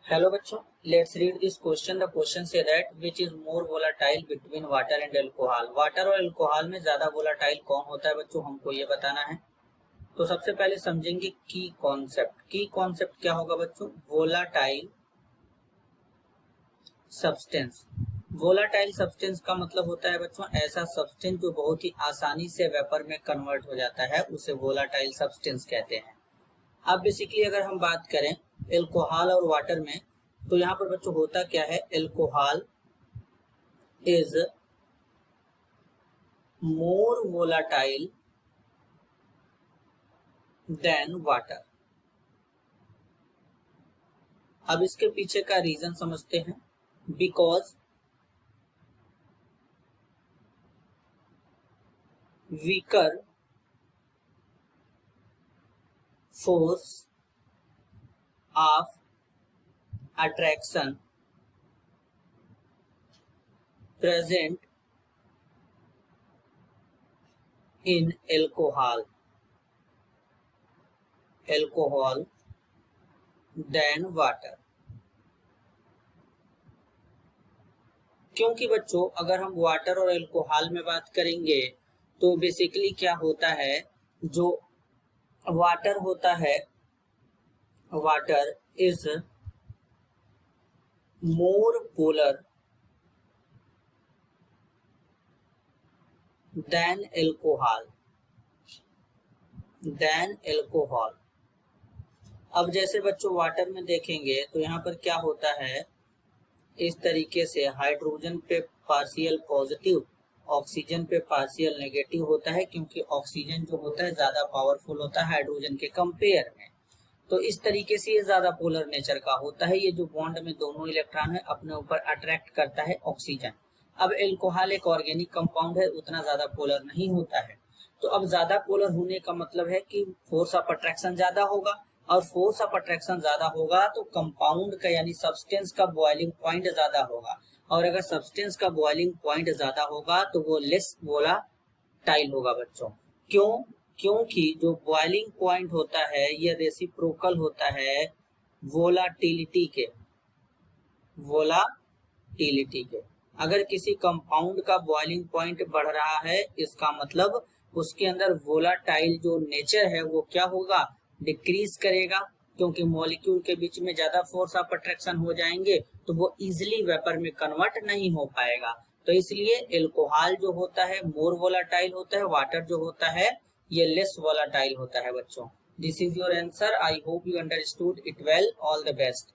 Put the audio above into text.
Hello बच्चों, let's read this question. The question say that which is more volatile between water and alcohol. Water और alcohol में ज्यादा volatile कौन होता है बच्चों, हमको ये बताना है। तो सबसे पहले समझेंगे की कॉन्सेप्ट। की कॉन्सेप्ट क्या होगा बच्चों? Volatile substance. वोलाटाइल सब्सटेंस का मतलब होता है बच्चों ऐसा सब्सटेंस जो बहुत ही आसानी से वेपर में कन्वर्ट हो जाता है, उसे वोलाटाइल सब्सटेंस कहते हैं। अब बेसिकली अगर हम बात करें एल्कोहल और वाटर में, तो यहाँ पर बच्चों होता क्या है, alcohol is more volatile than water. अब इसके पीछे का रीजन समझते हैं। Because weaker force of attraction present in alcohol than water। क्योंकि बच्चों अगर हम वाटर और अल्कोहल में बात करेंगे तो बेसिकली क्या होता है, जो वाटर होता है, water is more polar than alcohol। अब जैसे बच्चों वाटर में देखेंगे तो यहाँ पर क्या होता है, इस तरीके से हाइड्रोजन पे पार्शियल पॉजिटिव, ऑक्सीजन पे पार्शियल नेगेटिव होता है, क्योंकि ऑक्सीजन जो होता है ज्यादा पावरफुल होता है हाइड्रोजन के कंपेयर में। तो इस तरीके से ये ज्यादा पोलर नेचर का होता है। ये जो बॉन्ड में दोनों इलेक्ट्रॉन है अपने ऊपर अट्रैक्ट करता है ऑक्सीजन। अब एल्कोहल एक ऑर्गेनिक कंपाउंड है, उतना ज्यादा पोलर नहीं होता है। तो अब ज्यादा पोलर होने का मतलब है कि फोर्स ऑफ अट्रैक्शन ज्यादा होगा, और फोर्स ऑफ अट्रैक्शन ज्यादा होगा तो कंपाउंड का यानी सब्सटेंस का बॉइलिंग पॉइंट ज्यादा होगा, और अगर सब्सटेंस का बॉइलिंग पॉइंट ज्यादा होगा तो वो लेस वोलाटाइल होगा बच्चों। क्यों? क्योंकि जो बॉइलिंग पॉइंट होता है ये रेसिप्रोकल होता है वोलाटिलिटी के। अगर किसी कंपाउंड का बॉइलिंग पॉइंट बढ़ रहा है, इसका मतलब उसके अंदर वोलाटाइल जो नेचर है वो क्या होगा, डिक्रीज करेगा, क्योंकि मॉलिक्यूल के बीच में ज्यादा फोर्स ऑफ अट्रैक्शन हो जाएंगे तो वो इजिली वेपर में कन्वर्ट नहीं हो पाएगा। तो इसलिए एल्कोहल जो होता है मोर वोलाटाइल होता है, वाटर जो होता है ये लेस वोलाटाइल होता है बच्चों। This is your answer. I hope you understood it well. All the best.